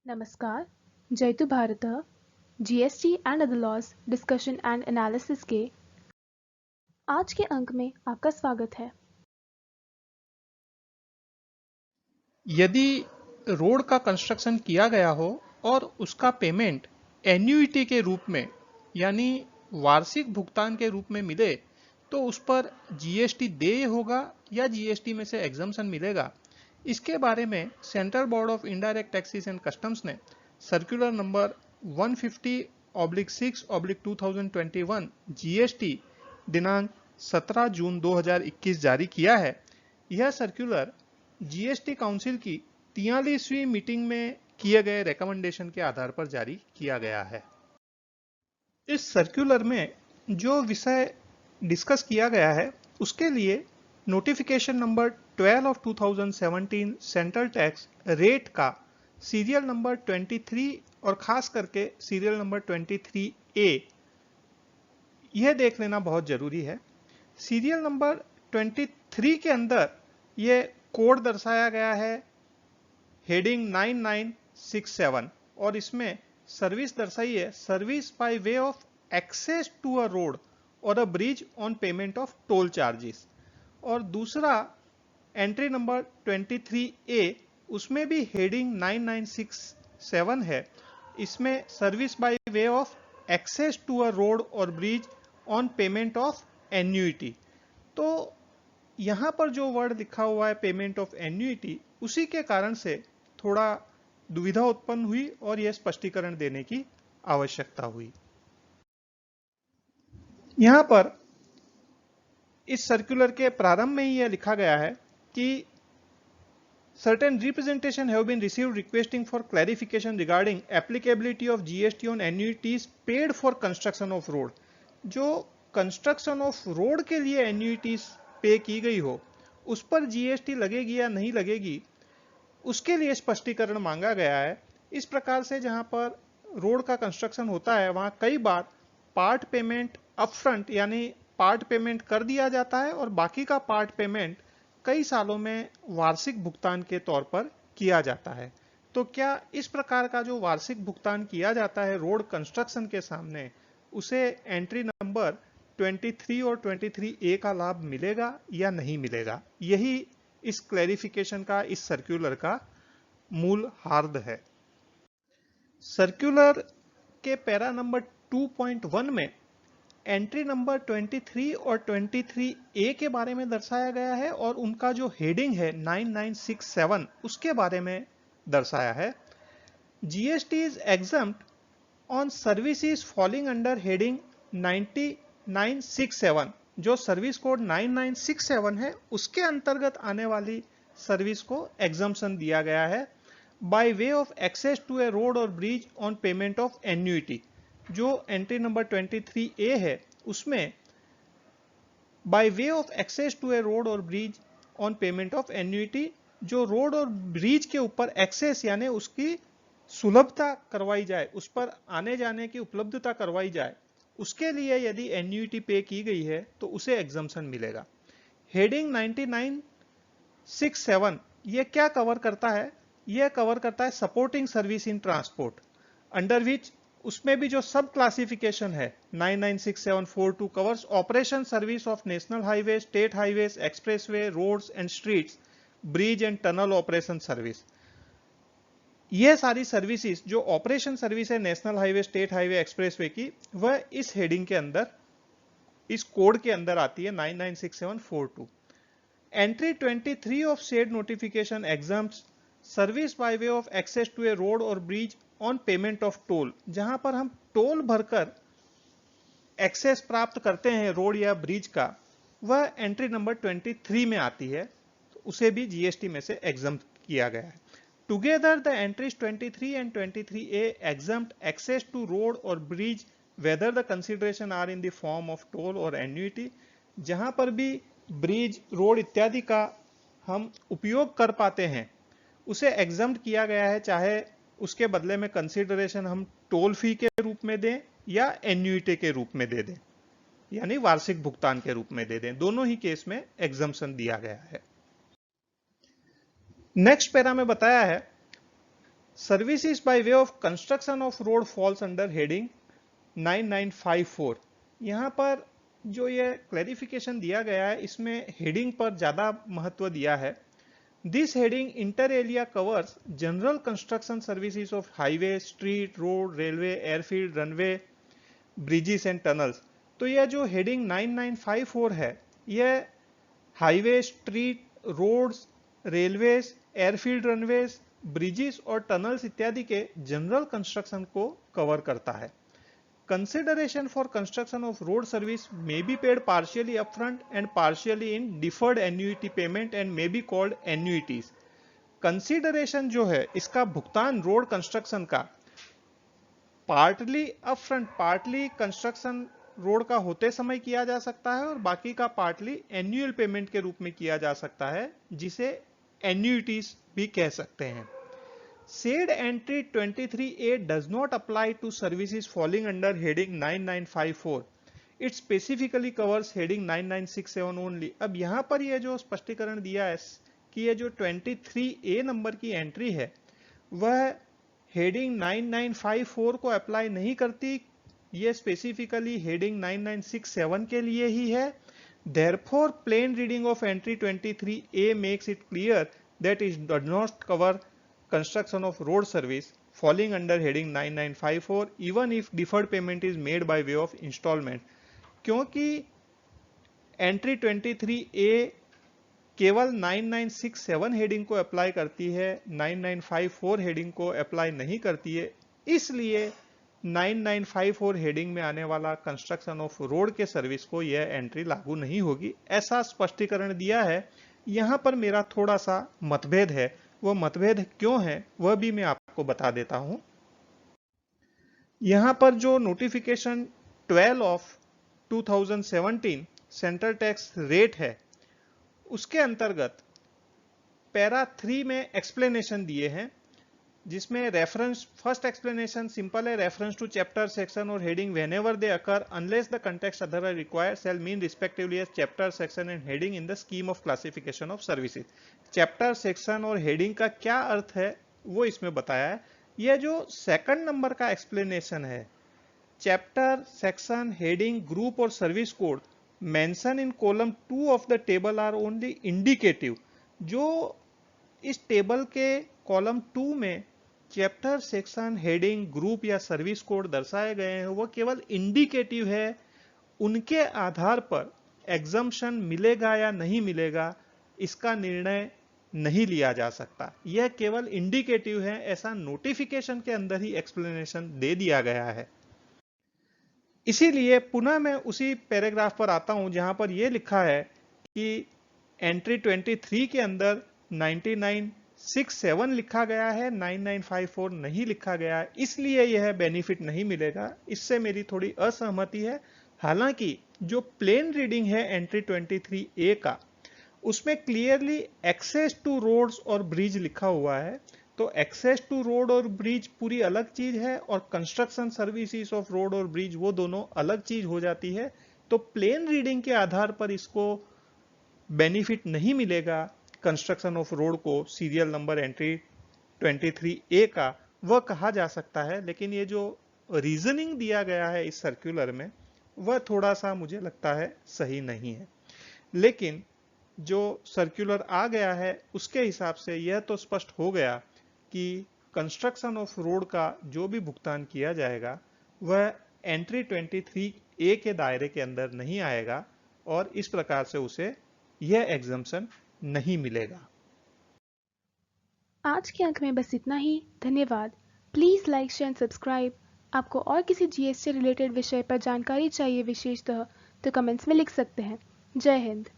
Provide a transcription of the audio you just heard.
नमस्कार, जयतु भारतः GST and other laws discussion and analysis के आज के अंक में आपका स्वागत है। यदि रोड का कंस्ट्रक्शन किया गया हो और उसका पेमेंट एन्युइटी के रूप में यानी वार्षिक भुगतान के रूप में मिले तो उस पर जीएसटी देय होगा या जीएसटी में से एग्जम्पशन मिलेगा। इसके बारे में central board of indirect taxes and customs ने सर्कुलर नंबर 150/6/2021 जीएसटी दिनांक 17 जून 2021 जारी किया है। यह सर्कुलर जीएसटी काउंसिल की 43वीं मीटिंग में किए गए रिकमेंडेशन के आधार पर जारी किया गया है। इस सर्कुलर में जो विषय डिस्कस किया गया है उसके लिए notification number 12 of 2017 central tax rate का सीरियल नंबर 23 और खास करके सीरियल नंबर 23A यह देख लेना बहुत जरूरी है। सीरियल नंबर 23 के अंदर यह कोड दर्शाया गया है हेडिंग 9967 और इसमें सर्विस दर्शाई है service by way of access to a road और a bridge on payment of toll charges. और दूसरा एंट्री नंबर 23A उसमें भी हेडिंग 9967 है, इसमें service by way of access to a road और bridge on payment of annuity. तो यहां पर जो वर्ड लिखा हुआ है पेमेंट ऑफ एन्युइटी उसी के कारण से थोड़ा दुविधा उत्पन्न हुई और यह स्पष्टीकरण देने की आवश्यकता हुई। यहां पर इस सर्कुलर के प्रारंभ में ही यह लिखा गया है कि certain representation have been received requesting for clarification regarding applicability of GST on annuities paid for construction of road। जो कंस्ट्रक्शन ऑफ रोड के लिए एन्युइटीज पे की गई हो उस पर जीएसटी लगेगी या नहीं लगेगी उसके लिए स्पष्टीकरण मांगा गया है। इस प्रकार से जहां पर रोड का कंस्ट्रक्शन होता है वहां कई बार पार्ट पेमेंट अपफ्रंट यानी पार्ट पेमेंट कर दिया जाता है और बाकी का पार्ट पेमेंट कई सालों में वार्षिक भुगतान के तौर पर किया जाता है। तो क्या इस प्रकार का जो वार्षिक भुगतान किया जाता है रोड कंस्ट्रक्शन के सामने उसे एंट्री नंबर 23 और 23A का लाभ मिलेगा या नहीं मिलेगा, यही इस क्लैरिफिकेशन का इस सर्कुलर का मूल हार्द है। सर्कुलर के पैरा नंबर 2.1 में एंट्री नंबर 23 और 23A के बारे में दर्शाया गया है और उनका जो हेडिंग है 9967 उसके बारे में दर्शाया है। GST is exempt on services falling under heading 9967। जो सर्विस कोड 9967 है उसके अंतर्गत आने वाली सर्विस को एग्जम्पशन दिया गया है by way of access to a road और bridge on payment of annuity. जो एंट्री नंबर 23A है उसमें by way of access to a road और bridge on payment of annuity जो रोड और ब्रिज के ऊपर एक्सेस यानी उसकी सुलभता करवाई जाए, उस पर आने जाने की उपलब्धता करवाई जाए, उसके लिए यदि एन्युइटी पे की गई है तो उसे एग्जम्पशन मिलेगा। हेडिंग 9967 ये क्या कवर करता है? यह कवर करता है supporting service in transport, under which उसमें भी जो सब क्लासिफिकेशन है 996742 covers operation service of national highway, state highways, expressway, roads and streets, bridge and tunnel operation service. ये सारी सर्विसेज जो ऑपरेशन सर्विस है national highway, state highway, expressway की, वह इस हेडिंग के अंदर इस कोड के अंदर आती है 996742। Entry 23 of said notification exams service by way of access to a road और bridge on payment of toll. जहां पर हम टोल भरकर एक्सेस प्राप्त करते हैं रोड या ब्रिज का, वह एंट्री नंबर 23 में आती है, तो उसे भी जीएसटी में से एग्जम्प्ट किया गया है। Together the entries 23 and 23A exempt access to road or bridge whether the consideration are in the form of toll or annuity। जहां पर भी ब्रिज, रोड इत्यादि का हम उपयोग कर पाते हैं उसे एग्जम्प्ट किया गया है, चाहे उसके बदले में कंसिडरेशन हम टोल फी के रूप में दें या एन्युइटी के रूप में दे दें, यानी वार्षिक भुगतान के रूप में दे दें, दोनों ही केस में एग्जम्पशन दिया गया है। नेक्स्ट पैरा में बताया है services by way of construction of road falls under heading 9954। यहाँ पर जो ये क्लैरिफिकेशन दिया गया है इसमें हेडिंग पर ज्यादा महत्व दिया है। This heading inter area covers general construction services of highway, street, road, railway, airfield, runway, bridges and tunnels. तो यह जो हेडिंग 9954 है यह highway, street, roads, railways, airfield, runways, bridges और टनल्स इत्यादि के जनरल कंस्ट्रक्शन को कवर करता है। Consideration for construction of road service may be paid partially upfront and partially in deferred annuity payment and may be called annuities. Consideration जो है इसका भुगतान रोड कंस्ट्रक्शन का partly upfront, partly construction road का होते समय किया जा सकता है और बाकी का पार्टली एनुअल पेमेंट के रूप में किया जा सकता है, जिसे एन्युइटीज भी कह सकते हैं। Said entry 23A does not apply to services falling under heading 9954. It specifically covers heading 9967 only. अब यहाँ पर ये जो स्पष्टीकरण दिया है कि ये जो 23A नंबर की एंट्री है वह हेडिंग 9954 को अप्लाई नहीं करती, ये स्पेसिफिकली हेडिंग 9967 के लिए ही है। Therefore, plain reading of entry 23A makes it clear that it does not cover construction of road service falling under heading 9954 even if deferred payment is made by way of installment। क्योंकि entry 23A केवल 9967 heading को apply करती है, 9954 heading को apply नहीं करती है, इसलिए 9954 हेडिंग में आने वाला कंस्ट्रक्शन ऑफ रोड के सर्विस को यह एंट्री लागू नहीं होगी, ऐसा स्पष्टीकरण दिया है। यहां पर मेरा थोड़ा सा मतभेद है, वो मतभेद क्यों है वह भी मैं आपको बता देता हूं। यहां पर जो notification 12 of 2017 central tax rate है उसके अंतर्गत पैरा 3 में एक्सप्लेनेशन दिए हैं, जिसमें रेफरेंस, फर्स्ट एक्सप्लेनेशन सिंपल है, रेफरेंस टू चैप्टर, सेक्शन और heading whenever they occur unless the context otherwise required shall mean respectively as chapter, section and heading in the scheme of classification of services. Chapter, section और heading का क्या अर्थ है वो इसमें बताया है। यह जो सेकंड नंबर का एक्सप्लेनेशन है, चैप्टर, सेक्शन, हेडिंग, ग्रुप और service code mention in column 2 of the table are only indicative. जो इस टेबल के कॉलम 2 में चैप्टर, सेक्शन, हेडिंग, ग्रुप या सर्विस कोड दर्शाए गए हैं वो केवल इंडिकेटिव है, उनके आधार पर एग्जम्पशन मिलेगा या नहीं मिलेगा इसका निर्णय नहीं लिया जा सकता। यह केवल इंडिकेटिव है, ऐसा नोटिफिकेशन के अंदर ही एक्सप्लेनेशन दे दिया गया है। इसीलिए पुनः मैं उसी पैराग्राफ पर आता हूं जहां पर यह लिखा है कि एंट्री 23 के अंदर 9967 लिखा गया है, 9954 नहीं लिखा गया है, इसलिए यह बेनिफिट नहीं मिलेगा। इससे मेरी थोड़ी असहमति है। हालांकि जो प्लेन रीडिंग है एंट्री 23A का, उसमें क्लियरली एक्सेस टू रोड्स और ब्रिज लिखा हुआ है, तो एक्सेस टू रोड और ब्रिज पूरी अलग चीज है और कंस्ट्रक्शन सर्विसेज ऑफ रोड और ब्रिज वो दोनों अलग चीज हो जाती है। तो प्लेन रीडिंग के आधार पर इसको बेनिफिट नहीं मिलेगा कंस्ट्रक्शन ऑफ रोड को सीरियल नंबर एंट्री 23A का वह कहा जा सकता है, लेकिन ये जो रीजनिंग दिया गया है इस सर्कुलर में वह थोड़ा सा मुझे लगता है सही नहीं है। लेकिन जो सर्कुलर आ गया है उसके हिसाब से यह तो स्पष्ट हो गया कि कंस्ट्रक्शन ऑफ रोड का जो भी भुगतान किया जाएगा वह एंट्री 23A के दायरे के अंदर नहीं आएगा और इस प्रकार से उसे यह एग्जम्पशन नहीं मिलेगा। आज के अंक में बस इतना ही। धन्यवाद। Please like, share and subscribe. आपको और किसी जीएस से रिलेटेड विषय पर जानकारी चाहिए विशेषतः तो कमेंट्स में लिख सकते हैं। जय हिंद।